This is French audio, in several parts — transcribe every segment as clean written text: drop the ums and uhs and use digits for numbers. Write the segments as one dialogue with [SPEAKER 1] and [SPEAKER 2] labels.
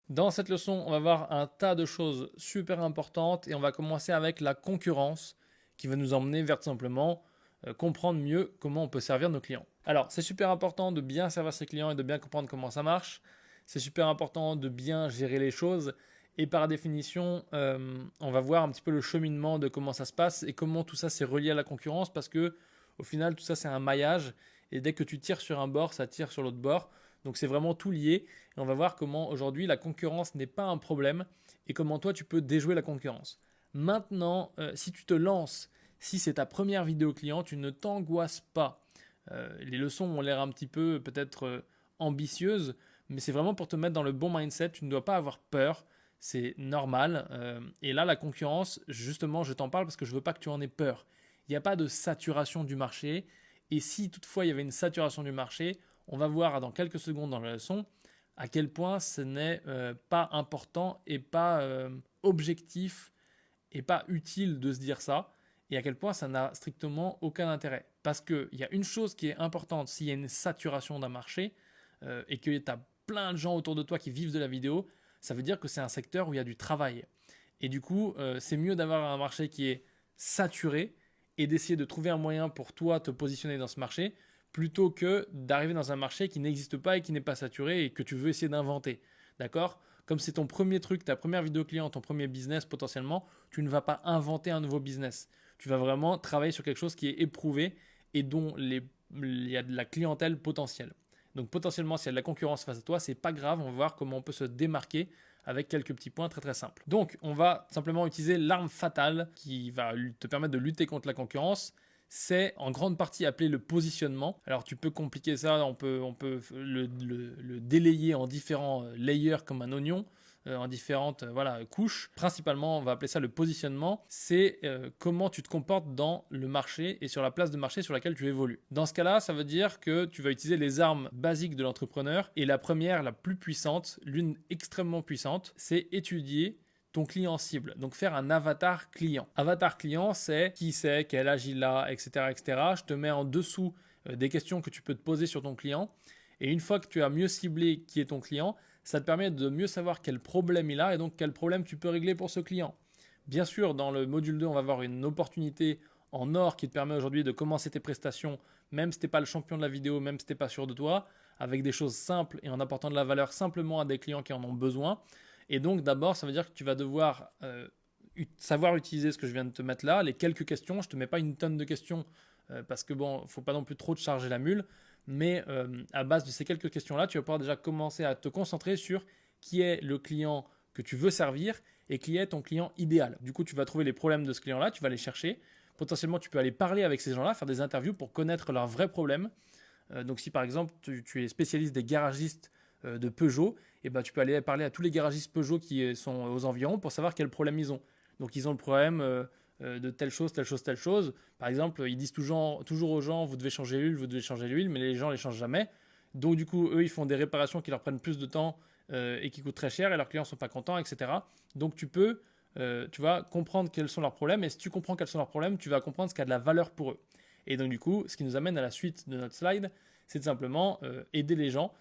[SPEAKER 1] Dans cette leçon, on va voir un tas de choses super importantes et on va commencer avec la concurrence qui va nous emmener vers tout simplement comprendre mieux comment on peut servir nos clients. Alors, c'est super important de bien servir ses clients et de bien comprendre comment ça marche. C'est super important de bien gérer les choses et par définition, on va voir un petit peu le cheminement de comment ça se passe et comment tout ça s'est relié à la concurrence parce que au final, tout ça c'est un maillage et dès que tu tires sur un bord, ça tire sur l'autre bord. Donc c'est vraiment tout lié. Et on va voir comment aujourd'hui la concurrence n'est pas un problème et comment toi tu peux déjouer la concurrence. Maintenant, si tu te lances, si c'est ta première vidéo client, tu ne t'angoisses pas. Les leçons ont l'air un petit peu peut-être ambitieuses, mais c'est vraiment pour te mettre dans le bon mindset. Tu ne dois pas avoir peur, c'est normal. Et là, la concurrence, justement, je t'en parle parce que je ne veux pas que tu en aies peur. Il n'y a pas de saturation du marché. Et si toutefois il y avait une saturation du marché, on va voir dans quelques secondes dans la leçon à quel point ce n'est pas important et pas objectif et pas utile de se dire ça et à quel point ça n'a strictement aucun intérêt. Parce qu'il y a une chose qui est importante s'il y a une saturation d'un marché et que tu as plein de gens autour de toi qui vivent de la vidéo, ça veut dire que c'est un secteur où il y a du travail. Et du coup, c'est mieux d'avoir un marché qui est saturé et d'essayer de trouver un moyen pour toi te positionner dans ce marché plutôt que d'arriver dans un marché qui n'existe pas et qui n'est pas saturé et que tu veux essayer d'inventer. D'accord? Comme c'est ton premier truc, ta première vidéo client, ton premier business potentiellement, tu ne vas pas inventer un nouveau business. Tu vas vraiment travailler sur quelque chose qui est éprouvé et dont il y a de la clientèle potentielle. Donc potentiellement, s'il y a de la concurrence face à toi, c'est pas grave, on va voir comment on peut se démarquer avec quelques petits points très très simples. Donc on va simplement utiliser l'arme fatale qui va te permettre de lutter contre la concurrence. C'est en grande partie appelé le positionnement. Alors tu peux compliquer ça, on peut le délayer en différents layers comme un oignon, en différentes couches. Principalement, on va appeler ça le positionnement. C'est comment tu te comportes dans le marché et sur la place de marché sur laquelle tu évolues. Dans ce cas-là, ça veut dire que tu vas utiliser les armes basiques de l'entrepreneur. Et la première, la plus puissante, l'une extrêmement puissante, c'est étudier ton client cible. Donc faire un avatar client. Avatar client, c'est qui c'est, quel âge il a, etc., etc. Je te mets en dessous des questions que tu peux te poser sur ton client. Et une fois que tu as mieux ciblé qui est ton client, ça te permet de mieux savoir quel problème il a et donc quel problème tu peux régler pour ce client. Bien sûr, dans le module 2, on va avoir une opportunité en or qui te permet aujourd'hui de commencer tes prestations, même si tu n'es pas le champion de la vidéo, même si tu n'es pas sûr de toi, avec des choses simples et en apportant de la valeur simplement à des clients qui en ont besoin. Et donc d'abord, ça veut dire que tu vas devoir savoir utiliser ce que je viens de te mettre là, les quelques questions. Je ne te mets pas une tonne de questions parce que bon, il ne faut pas non plus trop te charger la mule. Mais à base de ces quelques questions-là, tu vas pouvoir déjà commencer à te concentrer sur qui est le client que tu veux servir et qui est ton client idéal. Du coup, tu vas trouver les problèmes de ce client-là, tu vas les chercher. Potentiellement, tu peux aller parler avec ces gens-là, faire des interviews pour connaître leurs vrais problèmes. Donc si par exemple, tu es spécialiste des garagistes de Peugeot, et ben, tu peux aller parler à tous les garagistes Peugeot qui sont aux environs pour savoir quel problème ils ont. Donc ils ont le problème de telle chose, telle chose, telle chose. Par exemple, ils disent toujours aux gens, vous devez changer l'huile, vous devez changer l'huile, mais les gens ne les changent jamais. Donc du coup, eux, ils font des réparations qui leur prennent plus de temps et qui coûtent très cher et leurs clients ne sont pas contents, etc. Donc tu peux, tu vas comprendre quels sont leurs problèmes et si tu comprends quels sont leurs problèmes, tu vas comprendre ce qui a de la valeur pour eux. Et donc du coup, ce qui nous amène à la suite de notre slide, c'est de simplement aider les gens.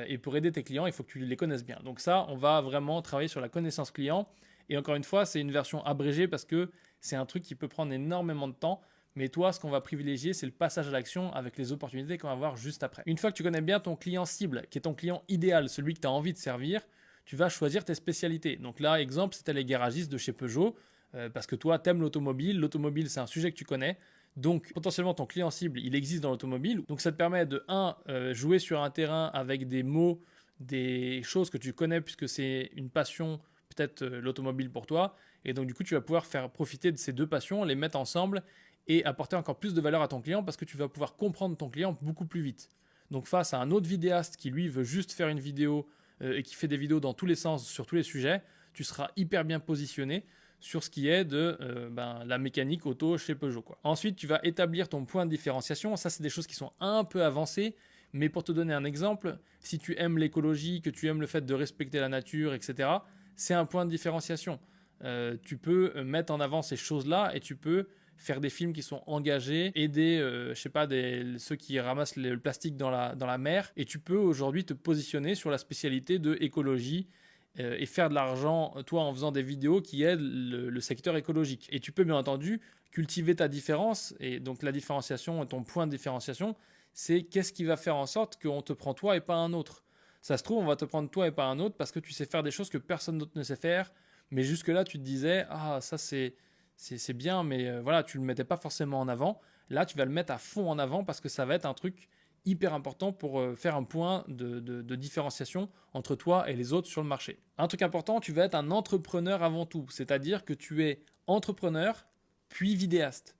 [SPEAKER 1] Et pour aider tes clients, il faut que tu les connaisses bien. Donc ça, on va vraiment travailler sur la connaissance client. Et encore une fois, c'est une version abrégée parce que c'est un truc qui peut prendre énormément de temps. Mais toi, ce qu'on va privilégier, c'est le passage à l'action avec les opportunités qu'on va voir juste après. Une fois que tu connais bien ton client cible, qui est ton client idéal, celui que tu as envie de servir, tu vas choisir tes spécialités. Donc là, exemple, c'était les garagistes de chez Peugeot, parce que toi, tu aimes l'automobile. L'automobile, c'est un sujet que tu connais. Donc potentiellement ton client cible, il existe dans l'automobile. Donc ça te permet de jouer sur un terrain avec des mots, des choses que tu connais puisque c'est une passion, peut-être l'automobile pour toi. Et donc du coup tu vas pouvoir faire profiter de ces deux passions, les mettre ensemble et apporter encore plus de valeur à ton client parce que tu vas pouvoir comprendre ton client beaucoup plus vite. Donc face à un autre vidéaste qui lui veut juste faire une vidéo et qui fait des vidéos dans tous les sens sur tous les sujets, tu seras hyper bien positionné sur ce qui est de la mécanique auto chez Peugeot, quoi. Ensuite, tu vas établir ton point de différenciation. Ça, c'est des choses qui sont un peu avancées. Mais pour te donner un exemple, si tu aimes l'écologie, que tu aimes le fait de respecter la nature, etc., c'est un point de différenciation. Tu peux mettre en avant ces choses-là et tu peux faire des films qui sont engagés, aider ceux qui ramassent le plastique dans la mer. Et tu peux aujourd'hui te positionner sur la spécialité de écologie et faire de l'argent, toi, en faisant des vidéos qui aident le secteur écologique. Et tu peux bien entendu cultiver ta différence, et donc la différenciation, ton point de différenciation, c'est qu'est-ce qui va faire en sorte qu'on te prend toi et pas un autre. Ça se trouve, on va te prendre toi et pas un autre parce que tu sais faire des choses que personne d'autre ne sait faire, mais jusque-là, tu te disais, ah, ça c'est bien, mais voilà, tu ne le mettais pas forcément en avant. Là, tu vas le mettre à fond en avant parce que ça va être un truc hyper important pour faire un point de différenciation entre toi et les autres sur le marché. Un truc important, tu vas être un entrepreneur avant tout, c'est-à-dire que tu es entrepreneur puis vidéaste.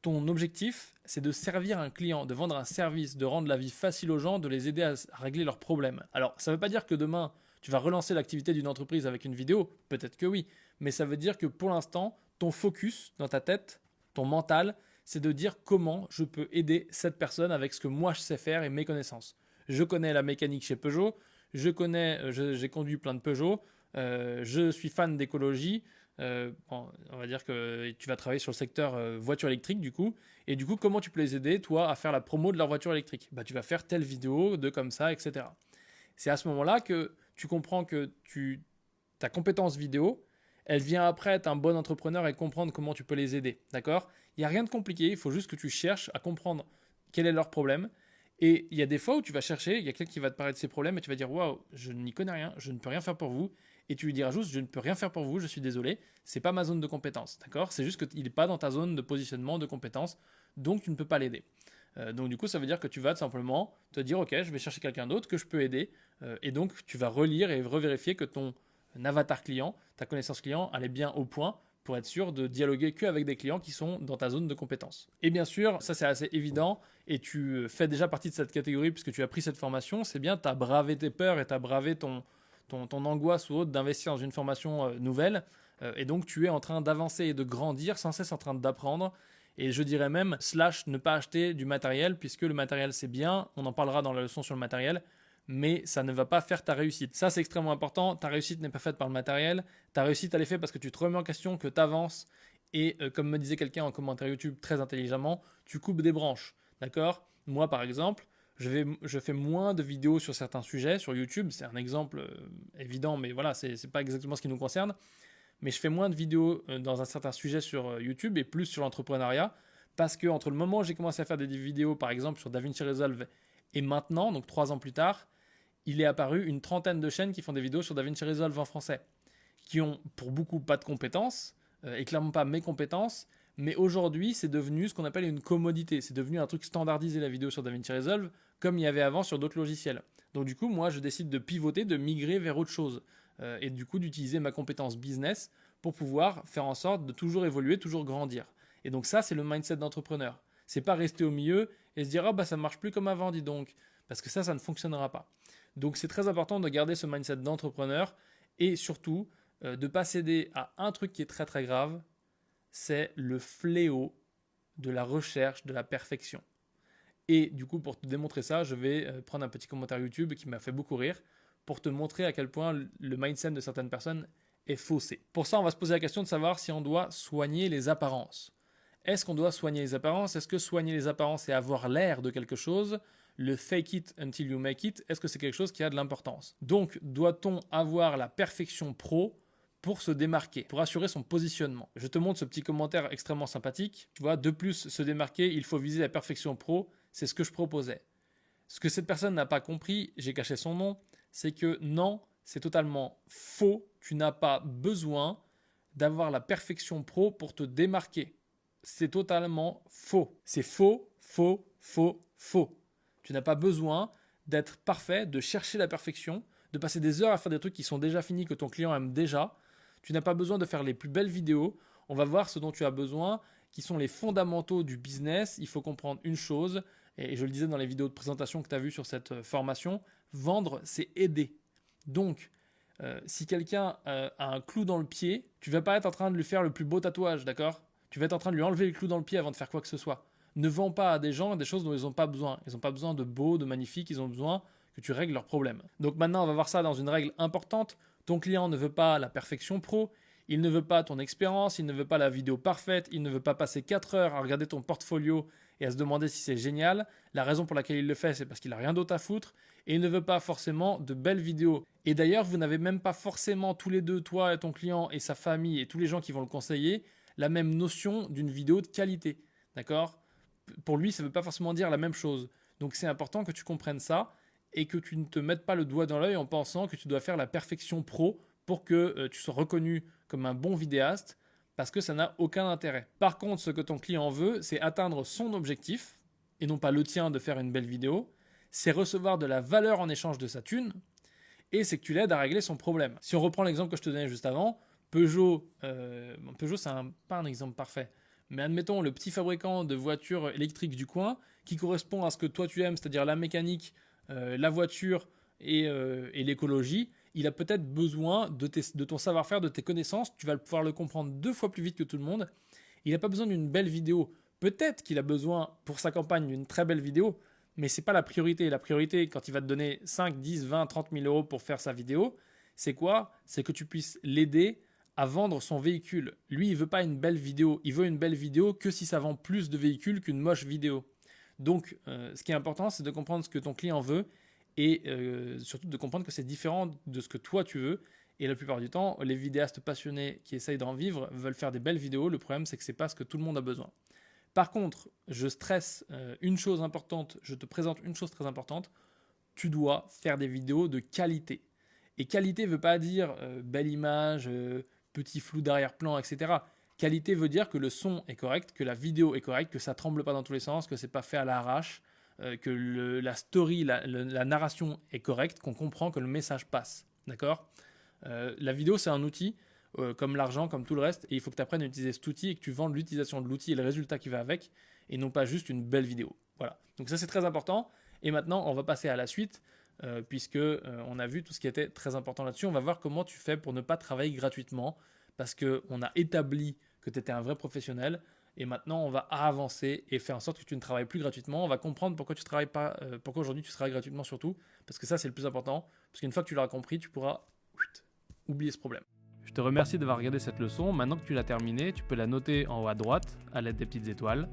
[SPEAKER 1] Ton objectif, c'est de servir un client, de vendre un service, de rendre la vie facile aux gens, de les aider à régler leurs problèmes. Alors, ça ne veut pas dire que demain, tu vas relancer l'activité d'une entreprise avec une vidéo, peut-être que oui, mais ça veut dire que pour l'instant, ton focus dans ta tête, ton mental, c'est de dire comment je peux aider cette personne avec ce que moi je sais faire et mes connaissances. Je connais la mécanique chez Peugeot, j'ai conduit plein de Peugeot, je suis fan d'écologie. Bon, on va dire que tu vas travailler sur le secteur voiture électrique du coup. Et du coup, comment tu peux les aider, toi, à faire la promo de leur voiture électrique? Bah, tu vas faire telle vidéo de comme ça, etc. C'est à ce moment-là que tu comprends que ta compétence vidéo, elle vient après être un bon entrepreneur et comprendre comment tu peux les aider. D'accord? Il n'y a rien de compliqué, il faut juste que tu cherches à comprendre quel est leur problème. Et il y a des fois où tu vas chercher, il y a quelqu'un qui va te parler de ses problèmes et tu vas dire waouh, je n'y connais rien, je ne peux rien faire pour vous. Et tu lui diras juste je ne peux rien faire pour vous, je suis désolé, c'est pas ma zone de compétence. D'accord? C'est juste qu'il n'est pas dans ta zone de positionnement, de compétence, donc tu ne peux pas l'aider. Donc du coup, ça veut dire que tu vas tout simplement te dire ok, je vais chercher quelqu'un d'autre que je peux aider. Et donc tu vas relire et revérifier que ton avatar client, ta connaissance client, elle est bien au point pour être sûr de dialoguer qu'avec des clients qui sont dans ta zone de compétence. Et bien sûr, ça c'est assez évident et tu fais déjà partie de cette catégorie puisque tu as pris cette formation, c'est bien, tu as bravé tes peurs et tu as bravé ton angoisse ou autre d'investir dans une formation nouvelle et donc tu es en train d'avancer et de grandir, sans cesse en train d'apprendre. Et je dirais même, ne pas acheter du matériel, puisque le matériel c'est bien, on en parlera dans la leçon sur le matériel, mais ça ne va pas faire ta réussite. Ça, c'est extrêmement important. Ta réussite n'est pas faite par le matériel. Ta réussite, elle est faite parce que tu te remets en question, que tu avances. Et comme me disait quelqu'un en commentaire YouTube très intelligemment, tu coupes des branches. D'accord? Moi, par exemple, je fais moins de vidéos sur certains sujets sur YouTube. C'est un exemple évident, mais voilà, c'est pas exactement ce qui nous concerne. Mais je fais moins de vidéos dans un certain sujet sur YouTube et plus sur l'entrepreneuriat. Parce que entre le moment où j'ai commencé à faire des vidéos, par exemple, sur DaVinci Resolve et maintenant, donc 3 ans plus tard, il est apparu une trentaine de chaînes qui font des vidéos sur DaVinci Resolve en français, qui ont pour beaucoup pas de compétences, et clairement pas mes compétences, mais aujourd'hui c'est devenu ce qu'on appelle une commodité, c'est devenu un truc standardisé la vidéo sur DaVinci Resolve, comme il y avait avant sur d'autres logiciels. Donc du coup, moi je décide de pivoter, de migrer vers autre chose, et du coup d'utiliser ma compétence business pour pouvoir faire en sorte de toujours évoluer, toujours grandir. Et donc ça, c'est le mindset d'entrepreneur. C'est pas rester au milieu et se dire « Ah bah ça marche plus comme avant, dis donc », parce que ça ne fonctionnera pas. Donc c'est très important de garder ce mindset d'entrepreneur et surtout de ne pas céder à un truc qui est très très grave, c'est le fléau de la recherche de la perfection. Et du coup, pour te démontrer ça, je vais prendre un petit commentaire YouTube qui m'a fait beaucoup rire pour te montrer à quel point le mindset de certaines personnes est faussé. Pour ça, on va se poser la question de savoir si on doit soigner les apparences. Est-ce qu'on doit soigner les apparences? Est-ce que soigner les apparences et avoir l'air de quelque chose, le fake it until you make it, est-ce que c'est quelque chose qui a de l'importance? Donc, doit-on avoir la perfection pro pour se démarquer, pour assurer son positionnement? Je te montre ce petit commentaire extrêmement sympathique. Tu vois, de plus, se démarquer, il faut viser la perfection pro. C'est ce que je proposais. Ce que cette personne n'a pas compris, j'ai caché son nom, c'est que non, c'est totalement faux. Tu n'as pas besoin d'avoir la perfection pro pour te démarquer. C'est totalement faux. C'est faux, faux, faux, faux. Tu n'as pas besoin d'être parfait, de chercher la perfection, de passer des heures à faire des trucs qui sont déjà finis, que ton client aime déjà. Tu n'as pas besoin de faire les plus belles vidéos. On va voir ce dont tu as besoin, qui sont les fondamentaux du business. Il faut comprendre une chose, et je le disais dans les vidéos de présentation que tu as vues sur cette formation, vendre, c'est aider. Donc, si quelqu'un a un clou dans le pied, tu ne vas pas être en train de lui faire le plus beau tatouage, d'accord? Tu vas être en train de lui enlever le clou dans le pied avant de faire quoi que ce soit. Ne vends pas à des gens des choses dont ils n'ont pas besoin. Ils n'ont pas besoin de beau, de magnifique, ils ont besoin que tu règles leurs problèmes. Donc maintenant, on va voir ça dans une règle importante. Ton client ne veut pas la perfection pro, il ne veut pas ton expérience, il ne veut pas la vidéo parfaite, il ne veut pas passer 4 heures à regarder ton portfolio et à se demander si c'est génial. La raison pour laquelle il le fait, c'est parce qu'il n'a rien d'autre à foutre. et il ne veut pas forcément de belles vidéos. Et d'ailleurs, vous n'avez même pas forcément tous les deux, toi et ton client et sa famille et tous les gens qui vont le conseiller, la même notion d'une vidéo de qualité. D'accord ? Pour lui, ça ne veut pas forcément dire la même chose. Donc c'est important que tu comprennes ça et que tu ne te mettes pas le doigt dans l'œil en pensant que tu dois faire la perfection pro pour que tu sois reconnu comme un bon vidéaste, parce que ça n'a aucun intérêt. Par contre, ce que ton client veut, c'est atteindre son objectif, et non pas le tien de faire une belle vidéo, c'est recevoir de la valeur en échange de sa thune, et c'est que tu l'aides à régler son problème. Si on reprend l'exemple que je te donnais juste avant, Peugeot, c'est pas un exemple parfait, mais admettons le petit fabricant de voitures électriques du coin, qui correspond à ce que toi tu aimes, c'est-à-dire la mécanique, la voiture et l'écologie, il a peut-être besoin de ton savoir-faire, de tes connaissances. Tu vas pouvoir le comprendre 2 fois plus vite que tout le monde. Il n'a pas besoin d'une belle vidéo. Peut-être qu'il a besoin pour sa campagne d'une très belle vidéo, mais ce n'est pas la priorité. La priorité, quand il va te donner 5, 10, 20, 30 000 euros pour faire sa vidéo, c'est quoi ? C'est que tu puisses l'aider à vendre son véhicule. Lui, il ne veut pas une belle vidéo. Il veut une belle vidéo que si ça vend plus de véhicules qu'une moche vidéo. Donc, ce qui est important, c'est de comprendre ce que ton client veut et surtout de comprendre que c'est différent de ce que toi tu veux. Et la plupart du temps, les vidéastes passionnés qui essayent d'en vivre veulent faire des belles vidéos. Le problème, c'est que ce n'est pas ce que tout le monde a besoin. Par contre, je stresse une chose importante, je te présente une chose très importante, tu dois faire des vidéos de qualité. Et qualité ne veut pas dire belle image, petit flou d'arrière-plan, etc. Qualité veut dire que le son est correct, que la vidéo est correcte, que ça ne tremble pas dans tous les sens, que ce n'est pas fait à l'arrache, que la story, la narration est correcte, qu'on comprend que le message passe. D'accord ? La vidéo, c'est un outil, comme l'argent, comme tout le reste, et il faut que tu apprennes à utiliser cet outil et que tu vendes l'utilisation de l'outil et le résultat qui va avec, et non pas juste une belle vidéo. Voilà. Donc ça, c'est très important. Et maintenant, on va passer à la suite, puisque on a vu tout ce qui était très important là-dessus. On va voir comment tu fais pour ne pas travailler gratuitement, parce qu'on a établi que tu étais un vrai professionnel. Et maintenant, on va avancer et faire en sorte que tu ne travailles plus gratuitement. On va comprendre pourquoi tu travailles pas, pourquoi aujourd'hui tu travailles gratuitement surtout, parce que ça, c'est le plus important. Parce qu'une fois que tu l'auras compris, tu pourras oublier ce problème. Je te remercie d'avoir regardé cette leçon. Maintenant que tu l'as terminée, tu peux la noter en haut à droite à l'aide des petites étoiles.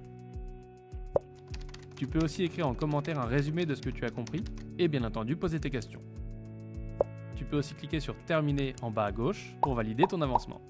[SPEAKER 1] Tu peux aussi écrire en commentaire un résumé de ce que tu as compris et bien entendu poser tes questions. Tu peux aussi cliquer sur terminer en bas à gauche pour valider ton avancement.